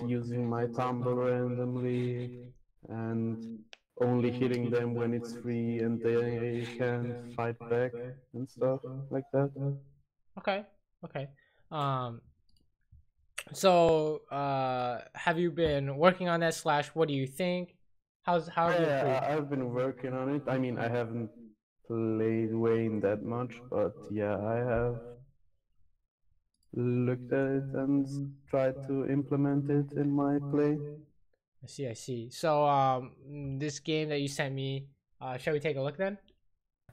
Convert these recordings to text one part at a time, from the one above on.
using my tumble randomly and only hitting them when it's free and they can fight back and stuff like that. Okay. Okay. Um. So, have you been working on that? Slash, what do you think? How's your play? Yeah, I've been working on it. I mean, I haven't played Wayne that much, but yeah, I have looked at it and tried to implement it in my play. I see. I see. So, this game that you sent me, shall we take a look then?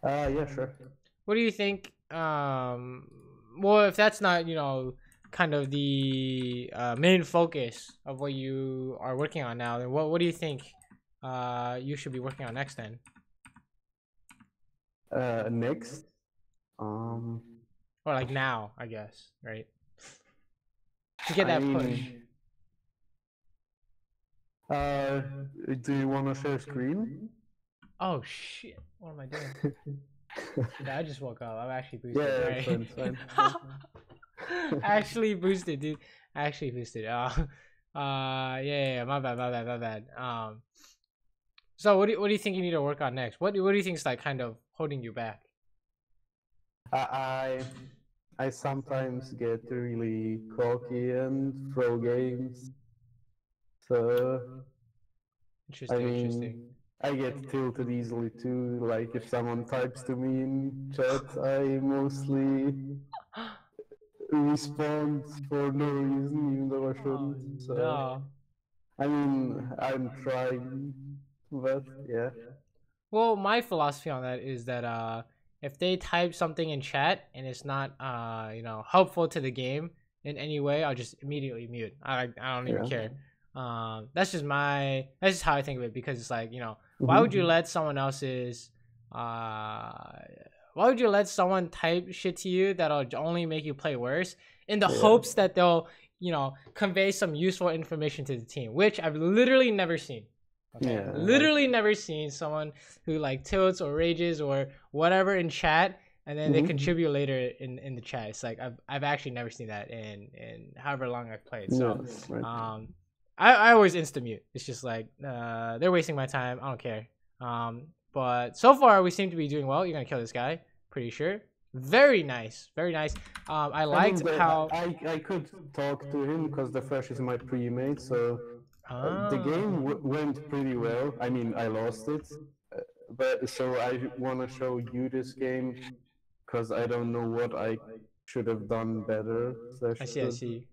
Yeah, sure. What do you think? Well, if that's not, kind of the main focus of what you are working on now, then what do you think you should be working on next then? Next, Or like now, I guess, right? To get I that push. mean, do you want to share screen? Oh shit! What am I doing? Yeah, I just woke up. I'm actually boosted. Yeah, Right? it's fine. Actually boosted, dude. Actually boosted. Yeah. My bad. So what do you think you need to work on next? What do you think is like kind of holding you back? I sometimes get really cocky and throw games. So I mean, I get tilted easily too. Like if someone types to me in chat, I mostly respond for no reason, even though I Oh shouldn't. So no. I mean, I'm trying, but yeah. Well, my philosophy on that is that if they type something in chat and it's not helpful to the game in any way, I'll just immediately mute. I don't even Yeah. care. That's just how I think of it, because it's like, why Mhm. would you let someone else's why would you let someone type shit to you that'll only make you play worse in the Yeah. hopes that they'll convey some useful information to the team, which I've literally never seen. Okay, Yeah, literally never seen someone who like tilts or rages or whatever in chat, and then they Mhm. contribute later in the chat. It's like I've actually never seen that in however long I've played. No, So right. I always insta mute. It's just like they're wasting my time. I don't care. But so far we seem to be doing well. You're gonna kill this guy, pretty sure. Very nice, very nice. I liked how I could talk to him because the Fresh is my pre-mate, so the game went pretty well. I mean, I lost it, but so I want to show you this game because I don't know what I should have done better. I see, I see.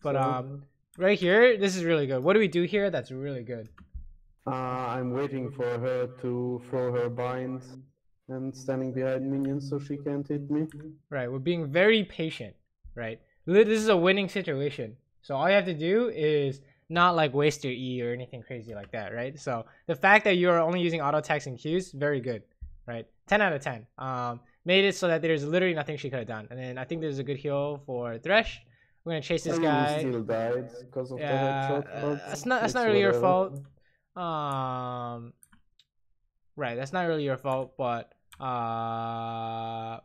But So right here, this is really good. What do we do here? That's really good. I'm waiting for her to throw her bind and standing behind minions so she can't hit me. Right, we're being very patient. Right, this is a winning situation. So all you have to do is not like waste your E or anything crazy like that. Right. So the fact that you're only using auto attacks and Qs, very good. Right, 10 out of 10. Made it so that there's literally nothing she could have done. And then I think there's a good heal for Thresh. We're gonna chase this guy. He still died because of the headshot, but that's not really your fault. Right, that's not really your fault, but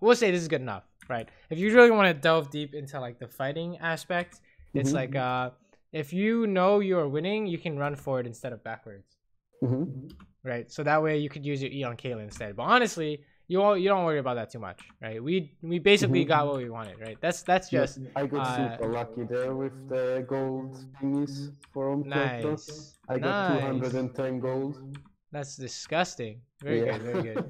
we'll say this is good enough, right? If you really want to delve deep into like the fighting aspect, it's like if you know you're winning, you can run forward instead of backwards. Right, so that way you could use your E on Kayle instead. But honestly, you don't worry about that too much, right? We basically got what we wanted, right? That's just I got super lucky there with the gold thingies for nice. I got 210 gold. That's disgusting. Very good, very good.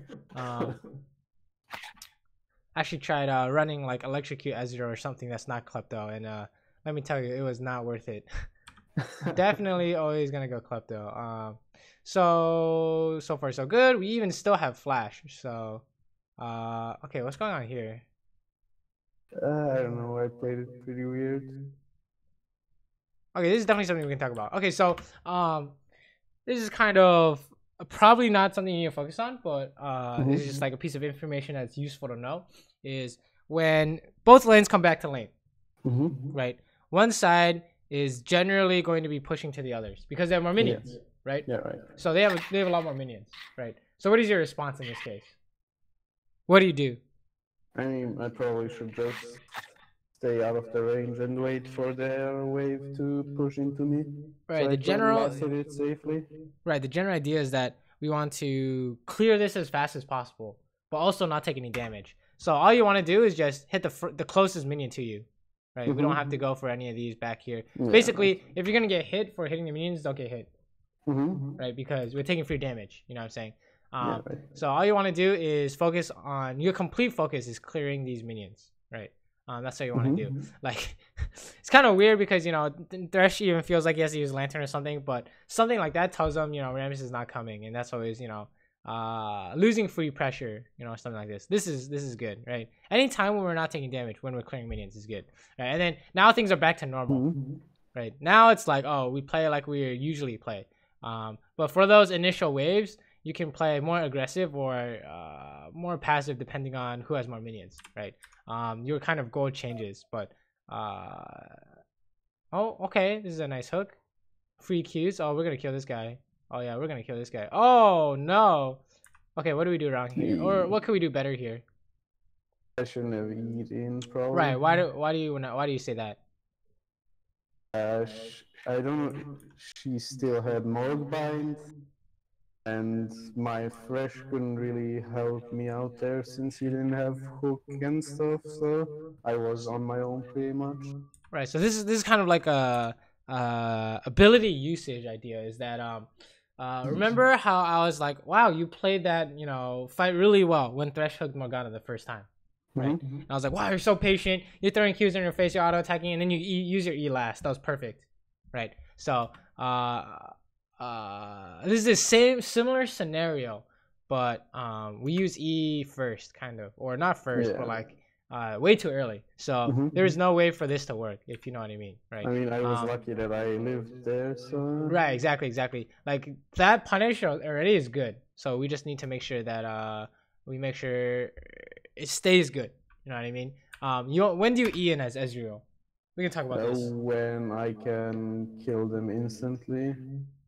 Actually tried running like electrocute Ezreal or something that's not klepto, and let me tell you, it was not worth it. Definitely always gonna go klepto. So far so good. We even still have flash. So okay, what's going on here? I don't know. I played it pretty weird. Okay, this is definitely something we can talk about. Okay, so this is kind of probably not something you need to focus on, but this is just like a piece of information that's useful to know. Is when both lanes come back to lane, right? One side is generally going to be pushing to the others because they have more minions, right? Yeah, right. So they have a lot more minions, right? So what is your response in this case? What do you do? I mean, I probably should just stay out of the range and wait for their wave to push into me. Right. So The I can general. last hit it safely. Right. The general idea is that we want to clear this as fast as possible, but also not take any damage. So all you want to do is just hit the closest minion to you. Right. We don't have to go for any of these back here. Yeah. Basically, if you're gonna get hit for hitting the minions, don't get hit. Right, because we're taking free damage. You know what I'm saying? Right. So all you want to do is focus on your complete focus is clearing these minions. Right. That's what you want to do. Like, it's kind of weird because, you know, Thresh even feels like he has to use Lantern or something, but something like that tells him, you know, Rammus is not coming, and that's always, you know, losing free pressure, you know, something like this. This is good, right? Anytime when we're not taking damage, when we're clearing minions is good, right? And then now things are back to normal, right? Now it's like, oh, we play like we usually play. But for those initial waves, you can play more aggressive or more passive depending on who has more minions, right? Your kind of goal changes, but oh, okay, this is a nice hook. Free Qs. Oh, we're gonna kill this guy. Oh yeah, we're gonna kill this guy. Oh no. Okay, what do we do wrong here, or what could we do better here? I shouldn't have eaten, probably. Right. Why do you say that? I don't know. She still had Morg bind, and my Thresh couldn't really help me out there since he didn't have hook and stuff. So I was on my own pretty much. Right. So this is kind of like a ability usage idea. Is that remember how I was like, wow, you played that, you know, fight really well when Thresh hooked Morgana the first time. Right. And I was like, wow, you're so patient. You're throwing Qs in your face, you're auto attacking, and then you use your E last. That was perfect. Right. So this is the similar scenario, but we use E first, kind of, or not first, but like way too early. So there's no way for this to work, if you know what I mean, right? I mean, I was lucky that I lived there, so right, exactly. Like that punish already is good. So we just need to make sure that we make sure it stays good. You know what I mean? When do you E in as Ezreal? We can talk about this. When I can kill them instantly.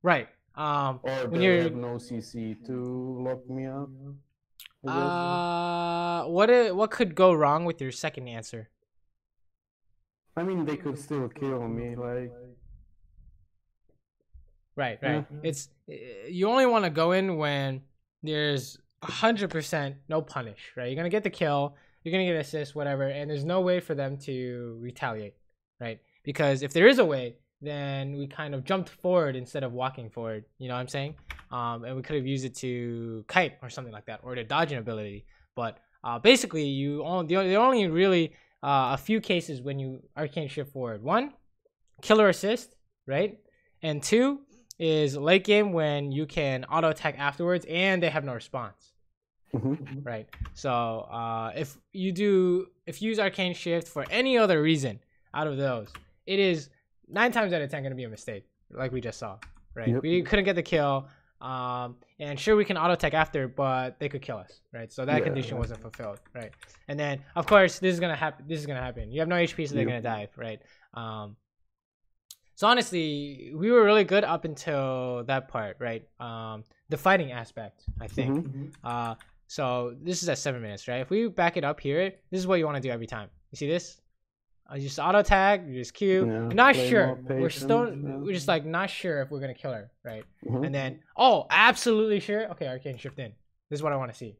Right. Or when they have no CC to lock me up. What could go wrong with your second answer? I mean, they could still kill me, like. Right. It's you only want to go in when there's 100% no punish, right? You're gonna get the kill, you're gonna get assist, whatever, and there's no way for them to retaliate, right? Because if there is a way, then we kind of jumped forward instead of walking forward. You know what I'm saying? And we could have used it to kite or something like that, or to dodge an ability. But basically, there are only really a few cases when you arcane shift forward. One, killer assist, right? And two is late game when you can auto attack afterwards and they have no response. Right. So if you use arcane shift for any other reason out of those, it is 9 times out of 10 going to be a mistake, like we just saw, right? Yep. We couldn't get the kill, and sure, we can auto attack after, but they could kill us, right? So that condition wasn't fulfilled, right? And then, of course, this is gonna happen. You have no HP, so they're gonna die, right? So honestly, we were really good up until that part, right? The fighting aspect, I think. So this is at 7 minutes, right? If we back it up here, this is what you want to do every time. You see this? You just auto attack, you just Q. Yeah, we're not sure. We're just like not sure if we're gonna kill her, right? And then, oh, absolutely sure. Okay, arcane shift in. This is what I want to see,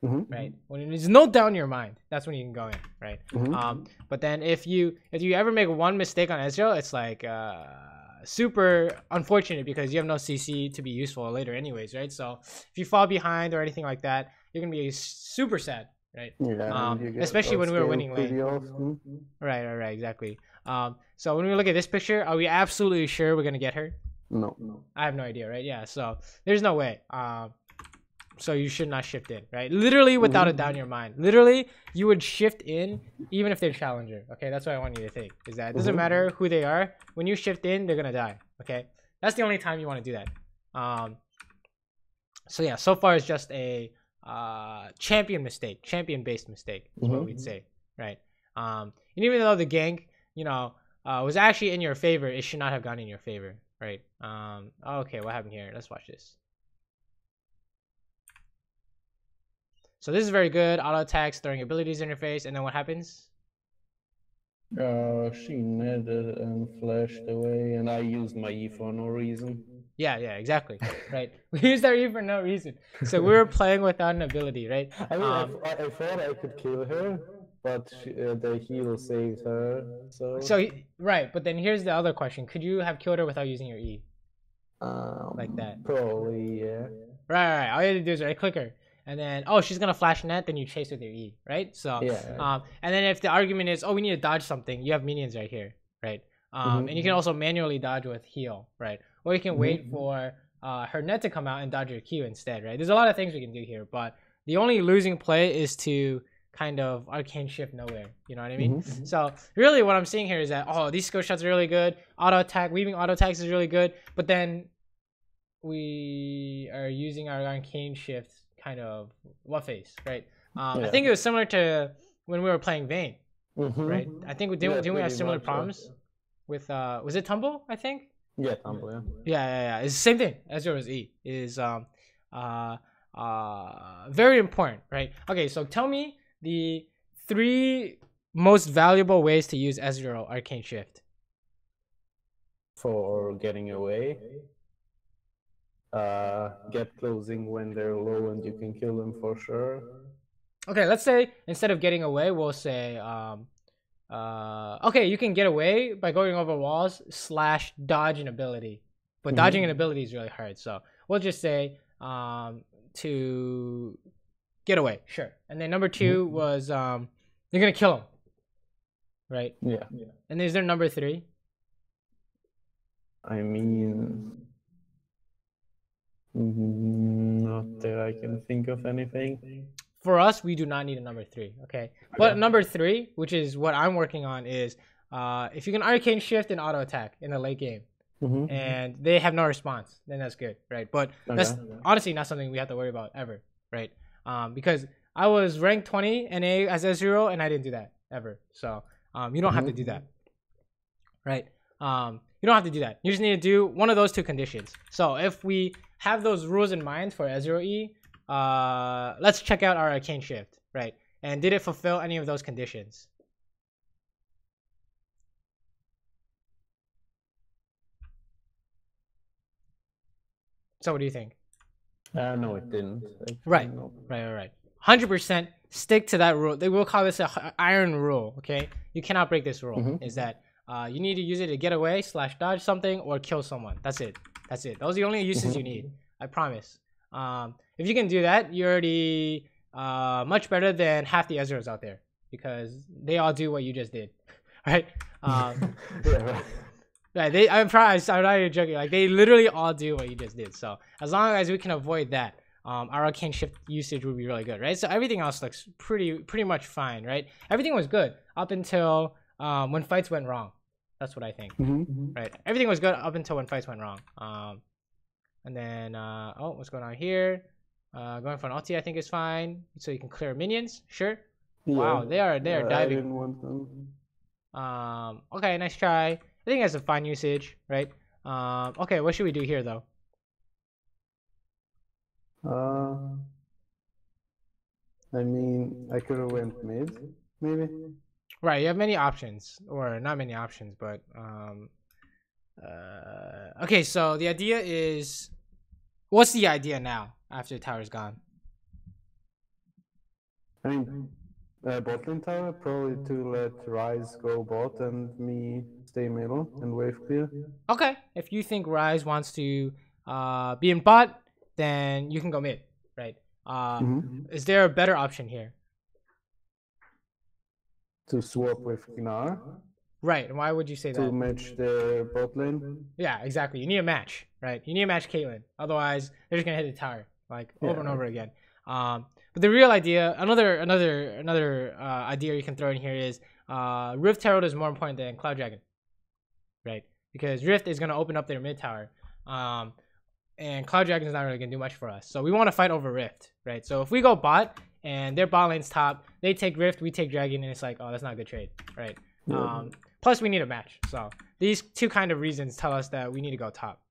right? When there's no doubt in your mind, that's when you can go in, right? But then if you ever make one mistake on Ezreal, it's like super unfortunate because you have no CC to be useful later, anyways, right? So if you fall behind or anything like that, you're gonna be super sad. Right. Yeah, especially when we were winning lane. Right, exactly. So when we look at this picture, are we absolutely sure we're gonna get her? No. I have no idea, right? Yeah. So there's no way. So you should not shift in, right? Literally, without a doubt in your mind. Literally, you would shift in even if they're challenger. Okay, that's what I want you to think. Is that it doesn't matter who they are. When you shift in, they're gonna die. Okay, that's the only time you want to do that. So yeah, so far it's just a champion based mistake is what we'd say, right? And even though the gank, you know, was actually in your favor, it should not have gone in your favor, right? Okay, what happened here? Let's watch this. So this is very good. Auto attacks, throwing abilities in your face, and then what happens? She netted and flashed away, and I used my E for no reason. Yeah, exactly. Right. We used our E for no reason. So we were playing without an ability, right? I mean, I thought I could kill her, but the heal saved her. Right, but then here's the other question: could you have killed her without using your E? Like that? Probably, yeah. Right. All you have to do is right click her, and then she's gonna flash net, then you chase with your E, right? So yeah. And then if the argument is we need to dodge something, you have minions right here, right? And you can also manually dodge with heal, right? Or you can wait for her net to come out and dodge your Q instead, right? There's a lot of things we can do here, but the only losing play is to kind of arcane shift nowhere. You know what I mean? So really what I'm seeing here is that these skill shots are really good. Auto attack, weaving auto attacks is really good, but then we are using our arcane shift kind of what phase, right? I think it was similar to when we were playing Vayne, right? I think didn't we have similar problems with was it Tumble? I think. Yeah, Tumble. Yeah. It's the same thing. Ezreal's E is very important, right? Okay, so tell me the 3 most valuable ways to use Ezreal arcane shift. For getting away. Get closing when they're low and you can kill them for sure. Okay, let's say instead of getting away, we'll say okay, you can get away by going over walls / dodge an ability, but dodging an ability is really hard, so we'll just say to get away, sure. And then number 2 was you're gonna kill him, right? Yeah. And is there number 3? I mean, not that I can think of anything. For us, we do not need a number 3, okay? But number 3, which is what I'm working on, is if you can arcane shift and auto attack in the late game, and they have no response, then that's good, right? But that's honestly not something we have to worry about ever, right? Because I was ranked 20 NA as Ezreal, and I didn't do that ever. So you don't have to do that, right? You don't have to do that. You just need to do one of those 2 conditions. So if we have those rules in mind for Ezreal E, let's check out our arcane shift, right? And did it fulfill any of those conditions? So what do you think? No, it didn't. Right. 100% stick to that rule. They will call this a iron rule, okay? You cannot break this rule. Is that you need to use it to get away / dodge something or kill someone. That's it. Those are the only uses you need. I promise. If you can do that, you're already much better than half the Ezreals out there, because they all do what you just did, right? Right. I'm not even joking. Like, they literally all do what you just did. So as long as we can avoid that, our arcane shift usage would be really good, right? So everything else looks pretty much fine, right? Everything was good up until when fights went wrong. That's what I think, right? Everything was good up until when fights went wrong. And then what's going on here? Going for an ulti, I think, is fine, so you can clear minions. Sure. Yeah. Wow, they are diving. I didn't want them. Okay, nice try. I think that's a fine usage, right? Okay, what should we do here though? I mean, I could have went mid, maybe. Right, you have many options, or not many options, but okay. So the idea is, what's the idea now after the tower's gone? I mean, bot lane tower, probably to let Rise go bot and me stay middle and wave clear. Okay, if you think Rise wants to be in bot, then you can go mid, right? Is there a better option here? To swap with Gnar. Right, and why would you say that? To match the bot lane. Yeah, exactly. You need a match, right? You need to match Caitlyn. Otherwise, they're just gonna hit the tower like over and over again. But the real idea, another idea you can throw in here is Rift Herald is more important than Cloud Dragon, right? Because Rift is gonna open up their mid tower, and Cloud Dragon is not really gonna do much for us. So we want to fight over Rift, right? So if we go bot and their bot lane's top, they take Rift, we take Dragon, and it's like, oh, that's not a good trade, right? Plus we need a match. So these 2 kind of reasons tell us that we need to go top.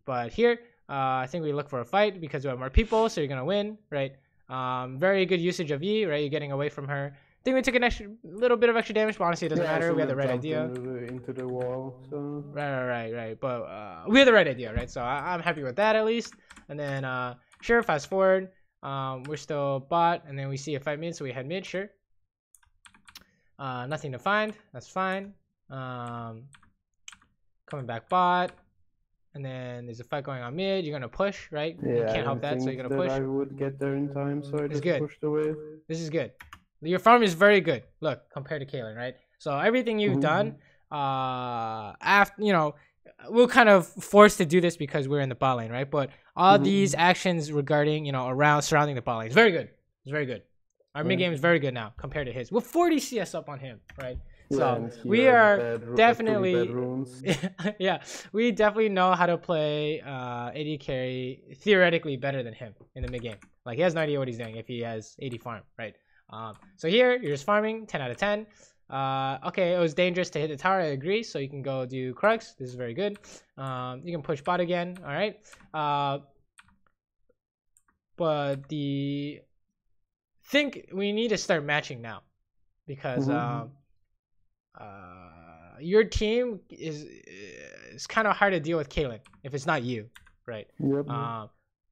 But here, I think we look for a fight because we have more people, so you're gonna win, right? Very good usage of E, right? You're getting away from her, think we took an extra little bit of extra damage, but honestly, it doesn't matter. We had the right idea. Into the wall, so. Right. But we had the right idea, right? So I'm happy with that at least. And then sure, fast forward. We're still bot, and then we see a fight mid, so we head mid. Sure. Nothing to find. That's fine. Coming back bot. And then there's a fight going on mid. You're gonna push, right? Yeah, you can't help that, so you're gonna push. I would get there in time, so I just pushed away. This is good. Your farm is very good. Look, compared to Kaylin, right? So everything you've done, after we're kind of forced to do this because we're in the bot lane, right? But all these actions regarding around surrounding the bot lane is very good. It's very good. Our mid game is very good now compared to his. We're 40 CS up on him, right? So we are definitely, yeah, we definitely know how to play AD carry theoretically better than him in the mid game. Like he has no idea what he's doing if he has AD farm, right? So here you're just farming 10 out of 10. Okay, it was dangerous to hit the tower. I agree. So you can go do Crux. This is very good. You can push bot again. All right. But think we need to start matching now because your team is kind of hard to deal with Kaylin if it's not you, right? Yep. But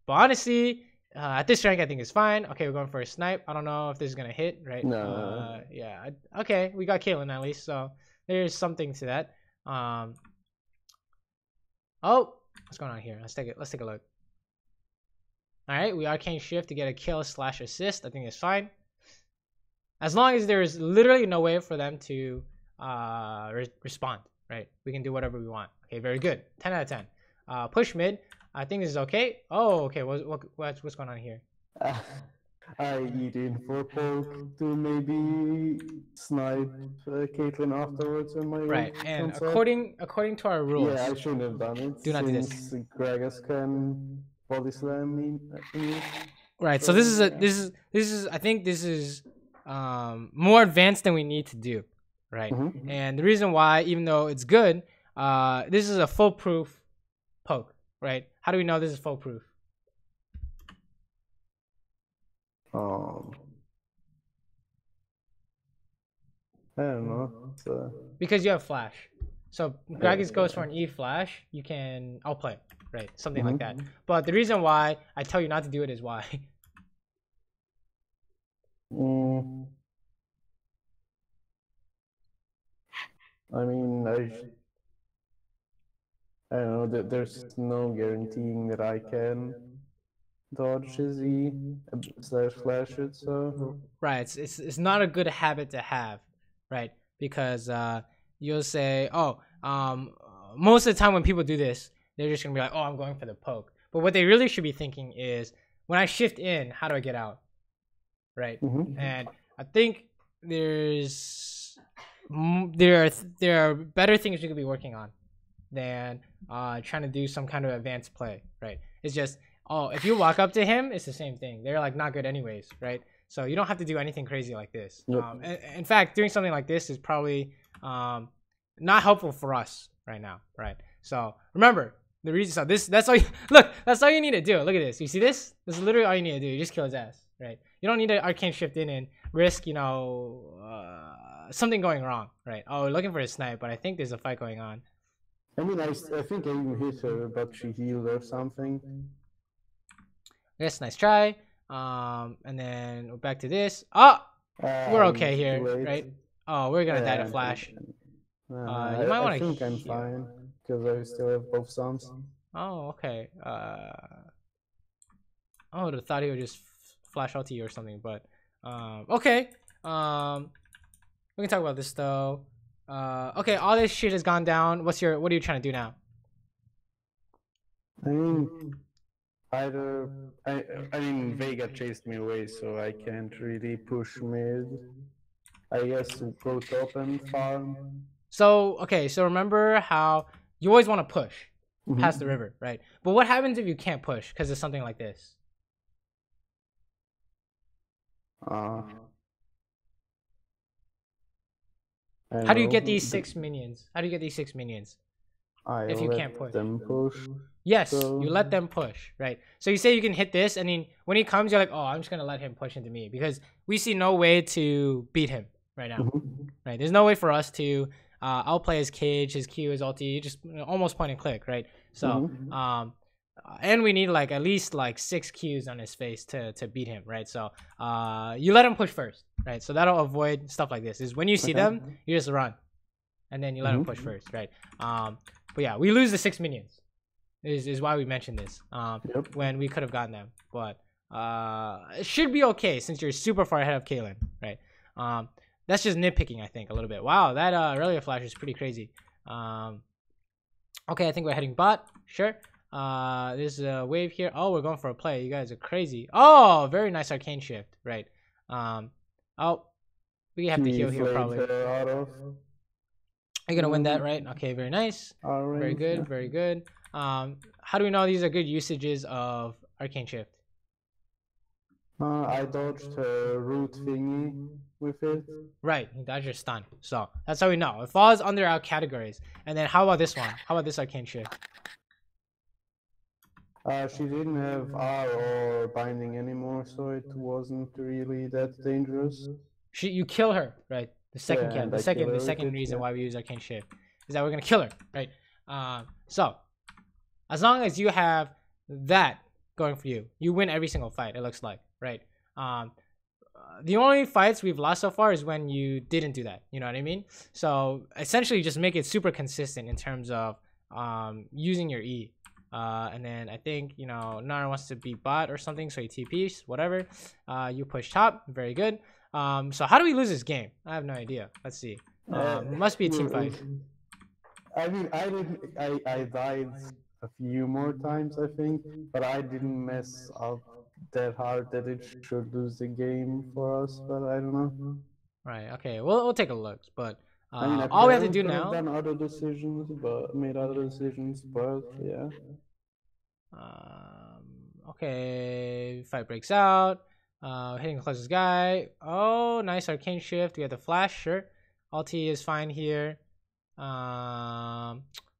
honestly, at this rank, I think it's fine. Okay, we're going for a snipe. I don't know if this is gonna hit, right? No. Yeah. Okay, we got Kaylin at least, so there's something to that. Oh, what's going on here? Let's take a look. All right, we arcane shift to get a kill / assist. I think it's fine, as long as there is literally no way for them to respond. Right? We can do whatever we want. Okay, very good. 10 out of 10. Push mid. I think this is okay. Oh, okay. What's going on here? I eat in for poke to maybe snipe Caitlyn afterwards on my right. And according to our rules, yeah, I shouldn't have done it. Do not do this. Gragas can body slam me. Right. So this is I think this is more advanced than we need to do. Right. And the reason why, even though it's good, this is a foolproof poke. Right? How do we know this is foolproof? I don't know. Because you have flash. So Gragas goes for an E flash, you can outplay, right? Something like that. But the reason why I tell you not to do it is why. I mean, I don't know that there's no guaranteeing that I can dodge his E / flash it, so right. It's not a good habit to have, right? Because you'll say, oh, most of the time when people do this, they're just gonna be like, oh, I'm going for the poke. But what they really should be thinking is, when I shift in, how do I get out? Right? And I think there are better things we could be working on than trying to do some kind of advanced play, right? It's just, oh, if you walk up to him, it's the same thing. They're like not good anyways, right? So you don't have to do anything crazy like this. In fact, doing something like this is probably not helpful for us right now, right? So remember the reason. So that's all. That's all you need to do. Look at this. You see this? This is literally all you need to do. You just kill his ass, right? You don't need to arcane shift in and risk, something going wrong, right? Oh, we're looking for a snipe, but I think there's a fight going on. I mean, I think I even hit her, but she healed or something. Yes, nice try. And then we're back to this. Oh, we're okay here, right? Oh, we're gonna die to flash. You might want to. I think I'm fine because I still have both sums. Oh, okay. I thought he would just flash out to you or something, but okay. We can talk about this though. Okay, all this shit has gone down. What are you trying to do now? I mean, I mean, Vega chased me away, so I can't really push mid. I guess we'll go top and farm. So, okay, so remember how you always want to push past the river, right? But what happens if you can't push because of something like this? How do you get these 6 minions? if you can't push. Them push. Yes, you let them push, right? So you say you can hit this, and then when he comes, you're like, oh, I'm just gonna let him push into me because we see no way to beat him right now, right? There's no way for us to outplay his cage, his Q, his ulti, just almost point and click, right? So and we need like at least like 6 Qs on his face to beat him, right? So you let him push first, right? So that'll avoid stuff like this. Is when you see them, you just run, and then you let him push first, right? But yeah, we lose the 6 minions. Is why we mentioned this when we could have gotten them, but it should be okay since you're super far ahead of Kaylin, right? That's just nitpicking, I think, a little bit. Wow, that Aurelia flash is pretty crazy. Okay, I think we're heading bot. Sure. There's a wave here. Oh, we're going for a play. You guys are crazy. Oh, very nice arcane shift, right? Oh, we have to heal here probably. You're gonna win that, right? Okay, very nice. Very good, very good. How do we know these are good usages of arcane shift? I dodged a root thingy with it. Right, he dodged your stun. So that's how we know. It falls under our categories. And then how about this one? How about this arcane shift? She didn't have R or binding anymore, so it wasn't really that dangerous. You kill her, right? The second kill. The second reason why we use arcane shift is that we're gonna kill her, right? So as long as you have that going for you, you win every single fight. It looks like, right? The only fights we've lost so far is when you didn't do that. You know what I mean? So essentially, just make it super consistent in terms of using your E. And then I think, you know, Nara wants to beat bot or something, so he TPs, whatever. You push top, very good. So how do we lose this game? I have no idea. Let's see. Must be a team fight. I mean, I died a few more times, I think, but I didn't mess up that hard that it should lose the game for us, but I don't know. Right, okay, we'll take a look, but I mean, all we have to do now... I've done other decisions, made other decisions, but yeah. Okay, fight breaks out. Hitting the closest guy. Oh, nice arcane shift. We have the flash, sure. Ulti is fine here.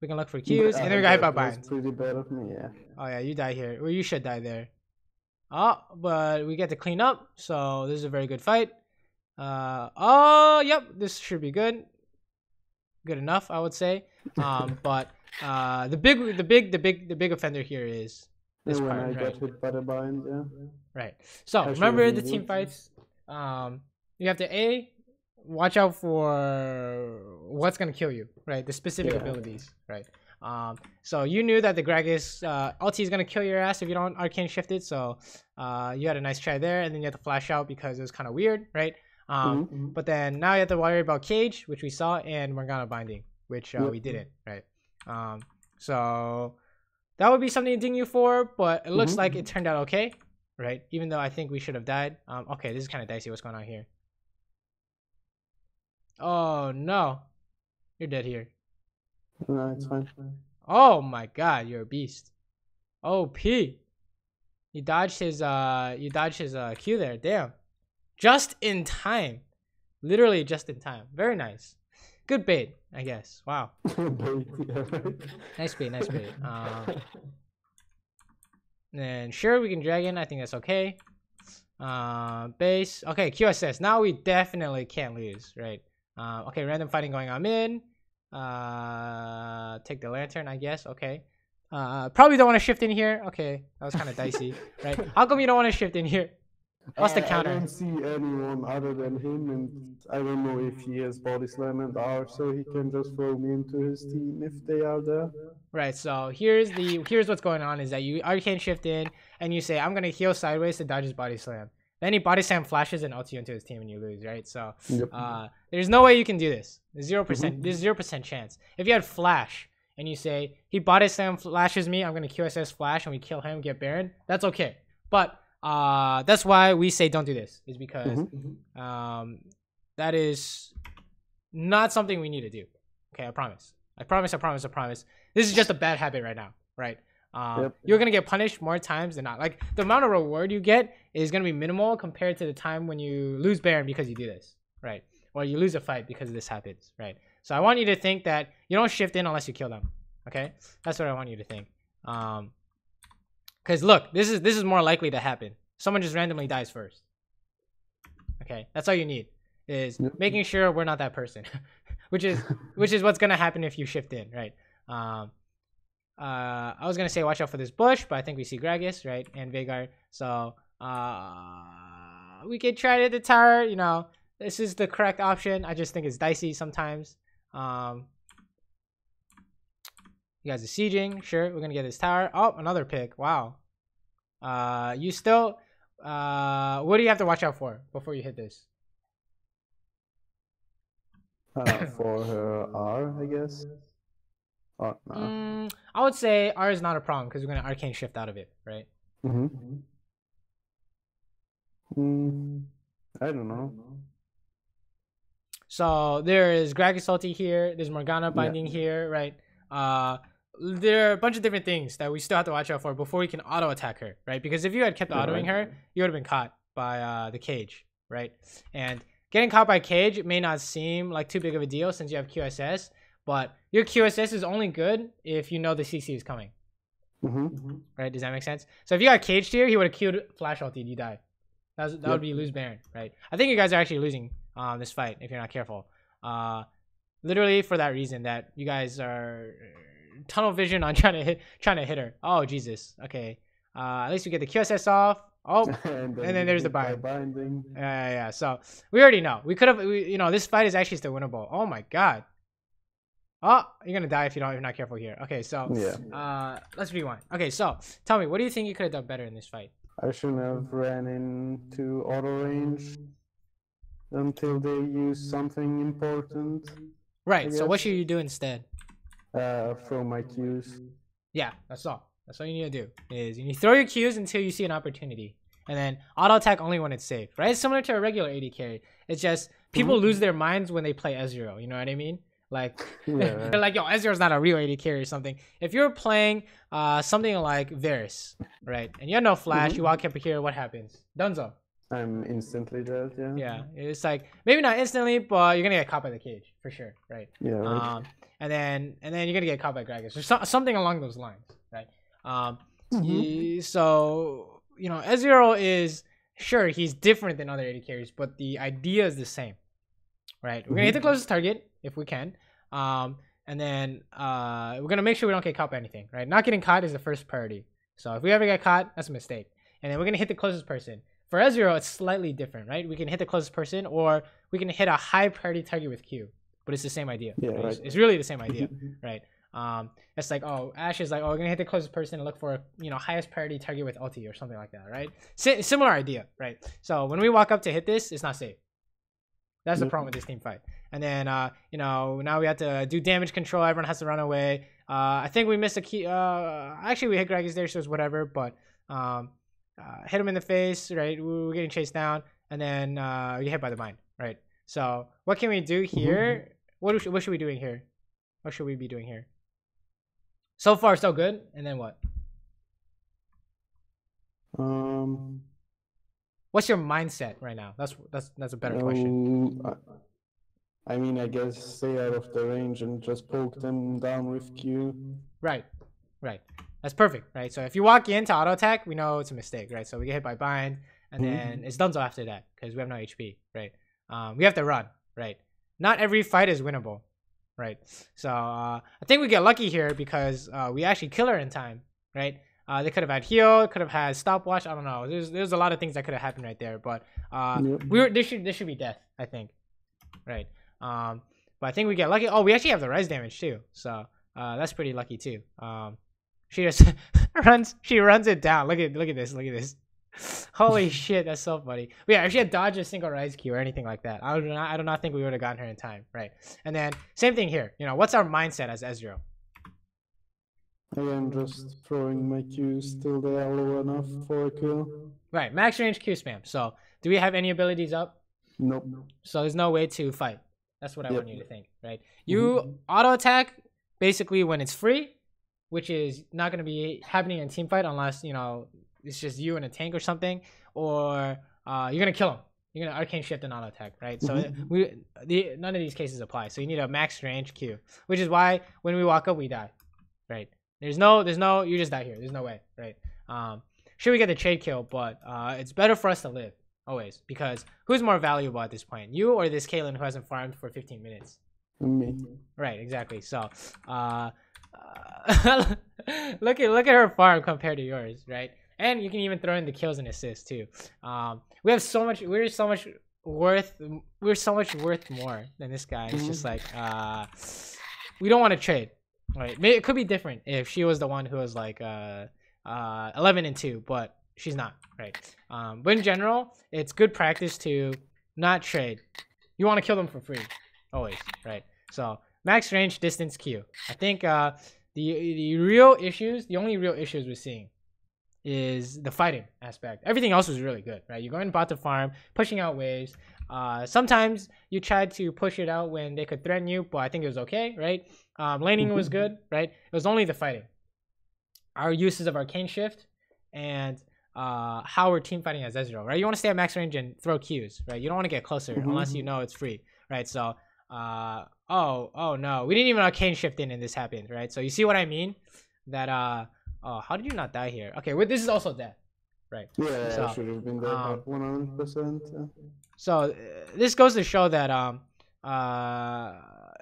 We can look for Qs, and then we got hit by binds. Pretty bad of me, yeah. Oh yeah, you die here. Well, you should die there. Oh, but we get to clean up, so this is a very good fight. Oh, yep, this should be good. Good enough, I would say. But the big offender here is this part, I got hit by the bind, yeah. Right. So remember the team fights. You have to watch out for what's gonna kill you, right? The specific abilities, right? So you knew that the Gragas ulti is gonna kill your ass if you don't arcane shift it. So you had a nice try there, and then you had to flash out because it was kind of weird, right? But then now you have to worry about Cage, which we saw, and Morgana binding, which we didn't, right? So that would be something to ding you for, but it looks like it turned out okay, right? Even though I think we should have died. Okay, this is kind of dicey. What's going on here? Oh no, you're dead here. No, it's fine. Oh my god, you're a beast. OP. You dodged his Q there. Damn. Just in time. Literally just in time. Very nice. Good bait, I guess. Wow. Nice bait, nice bait. And sure, we can dragon. I think that's okay. Base. Okay, QSS. Now we definitely can't lose, right? Okay, random fighting going on mid. Take the lantern, I guess. Okay. Probably don't want to shift in here. Okay, that was kind of dicey, right? How come you don't want to shift in here? What's the counter? I don't see anyone other than him, and I don't know if he has body slam and R, so he can just throw me into his team if they are there. Right. So here's what's going on: is that you arcane shift in, and you say, "I'm gonna heal sideways to dodge his body slam." Then he body slam flashes and ults you into his team, and you lose. Right. So there's no way you can do this. 0%. There's 0% chance. If you had flash and you say he body slam flashes me, I'm gonna QSS flash, and we kill him, get Baron. That's okay. But that's why we say don't do this, is because that is not something we need to do. Okay, I promise. This is just a bad habit right now, right? You're gonna get punished more times than not. Like, the amount of reward you get is gonna be minimal compared to the time when you lose Baron because you do this, right? Or you lose a fight because this happens, right? So I want you to think that you don't shift in unless you kill them. Okay, that's what I want you to think. Because look, this is more likely to happen. Someone just randomly dies first. Okay, that's all you need, is making sure we're not that person, which is what's gonna happen if you shift in, right? I was gonna say watch out for this bush, but I think we see Gragas, right, and Veigar. So we could try to hit the tower. You know, this is the correct option. I just think it's dicey sometimes. You guys are sieging. Sure, we're gonna get this tower. Oh, another pick. Wow. You still. What do you have to watch out for before you hit this? For her R, I guess. Oh, no. I would say R is not a problem because we're gonna arcane shift out of it, right? I don't know. So there is Gragas ulti here. There's Morgana binding here, right? There are a bunch of different things that we still have to watch out for before we can auto attack her, right? Because if you had kept autoing her, you would have been caught by the cage, right? And getting caught by cage, it may not seem like too big of a deal since you have QSS, but your QSS is only good if you know the CC is coming. Right? Does that make sense? So if you got caged here, he would have queued flash ulti, you die. That would be lose Baron, right? I think you guys are actually losing this fight if you're not careful. Literally for that reason that you guys are tunnel vision on trying to hit her. Oh Jesus. Okay. At least we get the QSS off. Oh, and then there's the binding. Yeah. So we already know. We could have. You know, this fight is actually still winnable. Oh my God. Oh, you're gonna die if you're not careful here. Okay, so let's rewind. Okay, so tell me, what do you think you could have done better in this fight? I shouldn't have ran into auto range until they use something important. Right. So what should you do instead? Throw my Qs. Yeah, that's all. That's all you need to do. Is you need to throw your Qs until you see an opportunity, and then auto attack only when it's safe. Right? It's similar to a regular AD carry. It's just people lose their minds when they play Ezreal. You know what I mean? Like, they're like, yo, Ezreal's not a real AD carry or something. If you're playing something like Varus, right, and you have no flash, you walk up here, what happens? Dunzo. I'm instantly dead, Yeah, it's like, maybe not instantly, but you're going to get caught by the cage, for sure, right? Yeah, right. And then you're going to get caught by Gragas, or something along those lines, right? So, you know, Ezreal is, sure, he's different than other AD carries, but the idea is the same, right? We're going to hit the closest target, if we can, and then we're gonna make sure we don't get caught by anything, right? Not getting caught is the first priority. So if we ever get caught, that's a mistake. And then we're gonna hit the closest person. For Ezreal, it's slightly different, right? We can hit the closest person, or we can hit a high priority target with Q, but it's the same idea. Yeah, right? It's really the same idea, right? It's like, oh, Ashe is like, oh, we're gonna hit the closest person and look for, you know, highest priority target with ulti or something like that, right? Similar idea, right? So when we walk up to hit this, it's not safe. That's the problem with this team fight. And then, you know, now we have to do damage control. Everyone has to run away. I think we missed a key. Actually, we hit Gragas there, so it's whatever. But hit him in the face, right? We're getting chased down. And then we get hit by the mine, right? So what can we do here? What should we be doing here? What should we be doing here? So far, so good. And then what? What's your mindset right now? That's a better question. I mean, I guess stay out of the range and just poke them down with Q. Right. That's perfect, right? So if you walk into auto attack, we know it's a mistake, right? So we get hit by bind, and then it's Dunzo after that because we have no HP, right? We have to run, right? Not every fight is winnable, right? So I think we get lucky here because we actually kill her in time, right? They could have had heal, could have had stopwatch. I don't know. There's a lot of things that could have happened right there, but this should be death, I think, right? But I think we get lucky. Oh, we actually have the res damage too, so that's pretty lucky too. She just runs it down. Look at this. Holy shit, that's so funny. But yeah, if she had dodged a single rise Q or anything like that, I do not think we would have gotten her in time, right? And then same thing here. You know, what's our mindset as Ezreal? I am just throwing my Qs till they are low enough for a kill. Right, max range Q spam. So do we have any abilities up? Nope. So there's no way to fight. That's what I want you to think, right? You auto attack basically when it's free, which is not going to be happening in team fight unless, you know, it's just you and a tank or something, or you're going to kill him. You're going to arcane shift and auto attack, right? So none of these cases apply. So you need a max range Q, which is why when we walk up, we die. right? There's no, you just die here. There's no way, right? Sure, we get the trade kill, but it's better for us to live always, because who's more valuable at this point, you or this Caitlyn who hasn't farmed for 15 minutes? Me. Right, exactly. So look at her farm compared to yours, right? And you can even throw in the kills and assists too. We have so much. We're so much worth more than this guy. It's just like we don't want to trade. Right? Maybe it could be different if she was the one who was like 11-2, but she's not. Right? But in general, it's good practice to not trade. You want to kill them for free, always. Right? So max range, distance, Q. I think the real issues, the only real issues we're seeing is the fighting aspect. Everything else was really good, right? You're going bot to farm, pushing out waves. Sometimes you tried to push it out when they could threaten you, but I think it was okay, right? Laning was good, right? It was only the fighting. Our uses of Arcane Shift and how we're team fighting as Ezreal, right? You want to stay at max range and throw Qs, right? You don't want to get closer unless you know it's free, right? So, oh no, we didn't even Arcane Shift in and this happened, right? So you see what I mean? That oh, how did you not die here? Okay, well, this is also dead, right? Yeah, so, I should have been there 100%. Yeah. So this goes to show that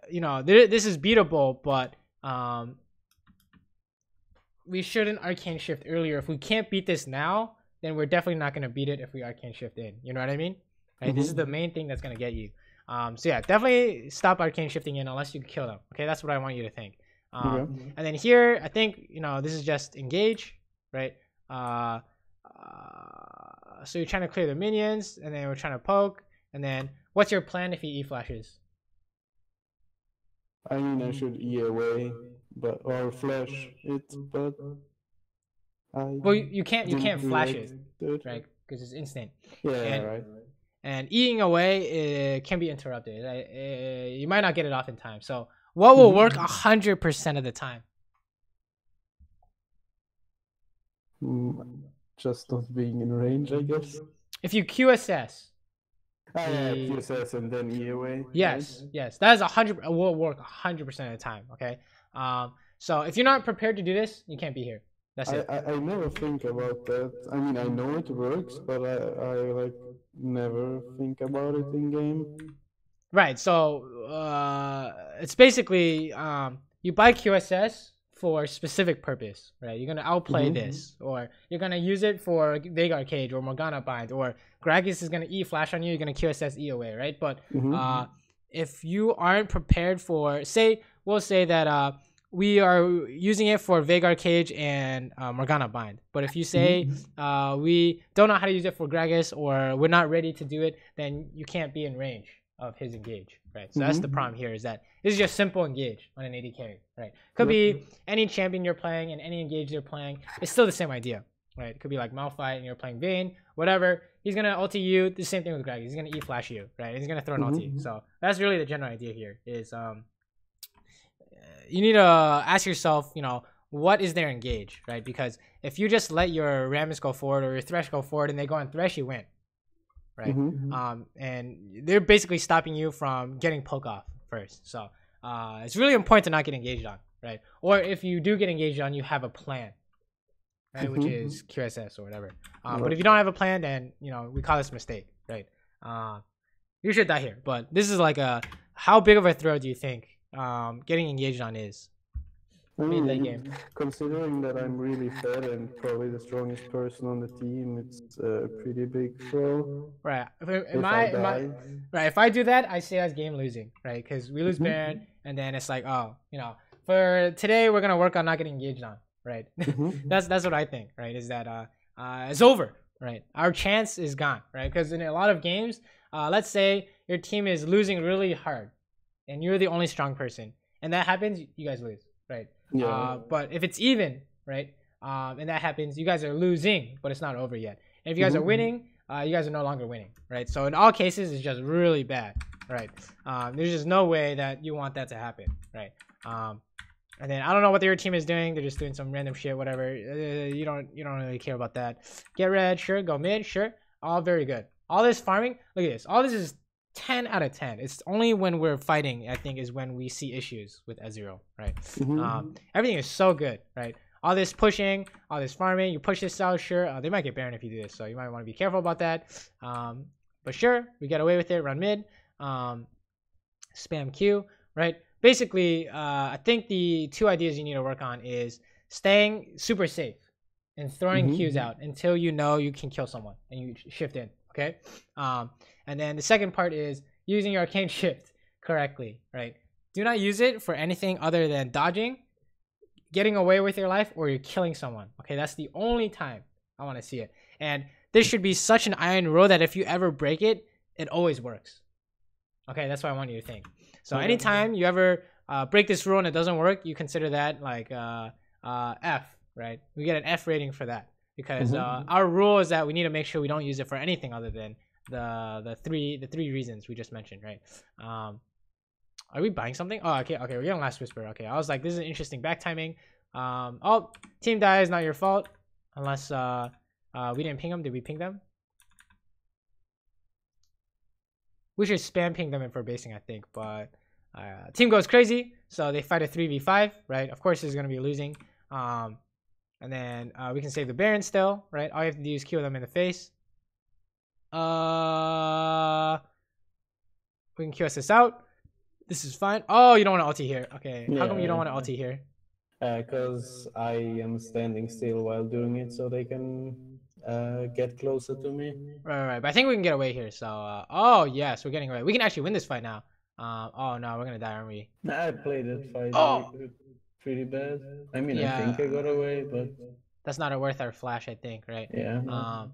you know, this is beatable, but we shouldn't Arcane Shift earlier. If we can't beat this now, then we're definitely not gonna beat it if we Arcane Shift in. You know what I mean? Right? This is the main thing that's gonna get you. So yeah, definitely stop Arcane Shifting in unless you kill them. Okay, that's what I want you to think. And then here, I think, you know, this is just engage, right? So you're trying to clear the minions, and then we're trying to poke, and then what's your plan if he E flashes? I mean, I should E away, but or flash it, but well, you can't flash it, right? Because it's instant. Yeah, right. And Eing away, it can be interrupted. You might not get it off in time. So what will work 100% of the time? Just not being in range, I guess. If you QSS. Yeah, QSS and then E away. Yes, right? Yes. That is 100. Will work 100% of the time. Okay. So if you're not prepared to do this, you can't be here. That's it. I never think about that. I mean, I know it works, but I like never think about it in game. Right. So it's basically you buy QSS for a specific purpose, right? You're gonna outplay this, or you're gonna use it for Veigar Cage or Morgana Bind, or Gragas is gonna E flash on you. You're gonna QSS E away, right? But if you aren't prepared for, we'll say that we are using it for Veigar Cage and Morgana Bind, but if you say we don't know how to use it for Gragas, or we're not ready to do it, then you can't be in range of his engage, right? So that's the problem here, is that this is just simple engage on an AD carry, right? Could be any champion you're playing and any engage you're playing. It's still the same idea, right? It could be like Malphite and you're playing Vayne, whatever. He's gonna ulti you. The same thing with Gragas. He's gonna E flash you, right? And he's gonna throw an ulti. So that's really the general idea here. Is you need to ask yourself, you know, what is their engage, right? Because if you just let your Rammus go forward or your Thresh go forward and they go on Thresh, you win. Right, and they're basically stopping you from getting poke off first. So it's really important to not get engaged on, right? Or if you do get engaged on, you have a plan, right? Which is QSS or whatever. But if you don't have a plan, then, you know, we call this a mistake, right? You should die here. But this is like how big of a throw do you think getting engaged on is? I mean, late game. Considering that I'm really fed and probably the strongest person on the team, it's a pretty big throw. Right. If I do that, I say that's game losing, right? Because we lose Baron, and then it's like, oh, you know, for today we're gonna work on not getting engaged on, right? That's what I think, right? Is that it's over, right? Our chance is gone, right? Because in a lot of games, let's say your team is losing really hard, and you're the only strong person, and that happens, you guys lose, right? Yeah. But if it's even, right, and that happens, you guys are losing, but it's not over yet. And if you guys are winning, you guys are no longer winning, right? So in all cases, it's just really bad, right? There's just no way that you want that to happen, right? And then I don't know what your team is doing. They're just doing some random shit, whatever. You don't really care about that. Get red, sure. Go mid, sure. All very good. All this farming, look at this. All this is 10 out of 10. It's only when we're fighting, I think, is when we see issues with Ezreal, right? Everything is so good, right? All this pushing, all this farming, you push this out, sure. They might get Baron if you do this, so you might want to be careful about that. But sure, we get away with it, run mid, spam Q, right? Basically, I think the 2 ideas you need to work on is staying super safe and throwing Qs out until you know you can kill someone and you shift in, okay? And then the second part is using your arcane shift correctly, right? Do not use it for anything other than dodging, getting away with your life, or you're killing someone, okay? That's the only time I want to see it. And this should be such an iron rule that if you ever break it, it always works. Okay, that's what I want you to think. So anytime you ever break this rule and it doesn't work, you consider that like F, right? We get an F rating for that because our rule is that we need to make sure we don't use it for anything other than the three reasons we just mentioned, right? Are we buying something? Oh, okay, we're getting Last Whisper. Okay, I was like, this is an interesting back timing. Oh, team dies, not your fault, unless we didn't ping them. Did we ping them? We should spam ping them if we're basing, I think, but team goes crazy, so they fight a 3v5, right? Of course, this is gonna be losing. And then we can save the Baron still, right? All you have to do is kill them in the face. We can QS this out. This is fine. Oh, you don't want to ulti here. Okay, yeah. How come you don't want to ulti here? Because I am standing still while doing it, so they can get closer to me. Right. But I think we can get away here. So, oh yes, we're getting away. We can actually win this fight now. Oh no, we're gonna die, aren't we? I played that fight pretty bad. I mean, yeah. I think I got away, but that's not worth our flash, I think, right? Yeah.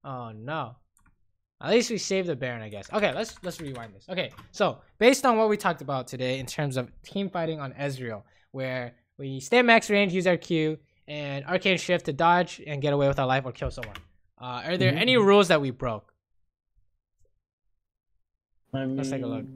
Oh no. At least we saved the Baron, I guess. Okay, let's rewind this. Okay, so based on what we talked about today in terms of team fighting on Ezreal, where we stay max range, use our Q, and arcane shift to dodge and get away with our life or kill someone. Are there any rules that we broke? Let's take a look.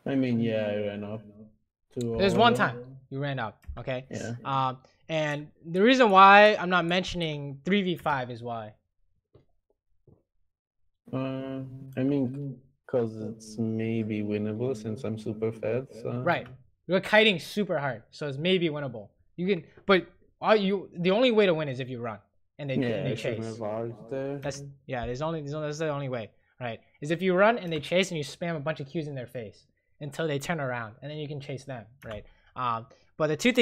I mean, yeah, I ran up. There's one time you ran up, okay? Yeah. And the reason why I'm not mentioning 3v5 is why. I mean, because it's maybe winnable since I'm super fed. So. Right. You're kiting super hard, so it's maybe winnable. You can, but the only way to win is if you run and they chase. That's the only way, right? Is if you run and they chase and you spam a bunch of Qs in their face until they turn around, and then you can chase them, right? But the two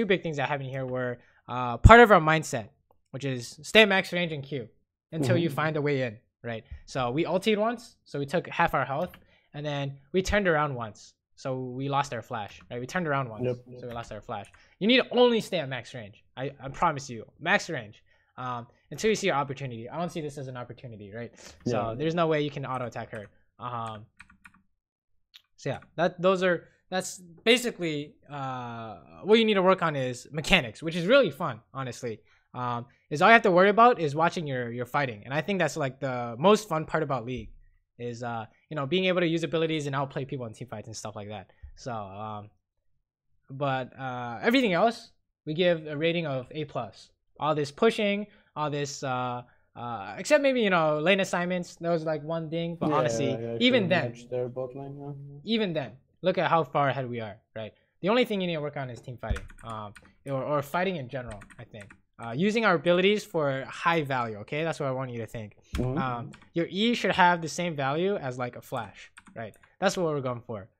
big things that happened here were part of our mindset, which is stay max range and Q until you find a way in, right? So we ultied once, so we took half our health, and then we turned around once, so we lost our flash, right? We turned around once, so we lost our flash. You need to only stay at max range. I promise you, max range. Until you see your opportunity. I don't see this as an opportunity, right? So there's no way you can auto attack her. So yeah, that's basically what you need to work on is mechanics, which is really fun, honestly. Is all you have to worry about is watching your fighting, and I think that's like the most fun part about League, is being able to use abilities and outplay people in team fights and stuff like that. So but everything else we give a rating of A+. All this pushing, all this except maybe lane assignments, that was like one thing, but honestly, even then, look at how far ahead we are, right? The only thing you need to work on is team fighting, or fighting in general, I think. Using our abilities for high value, okay? That's what I want you to think. Your E should have the same value as like a flash, right? That's what we're going for.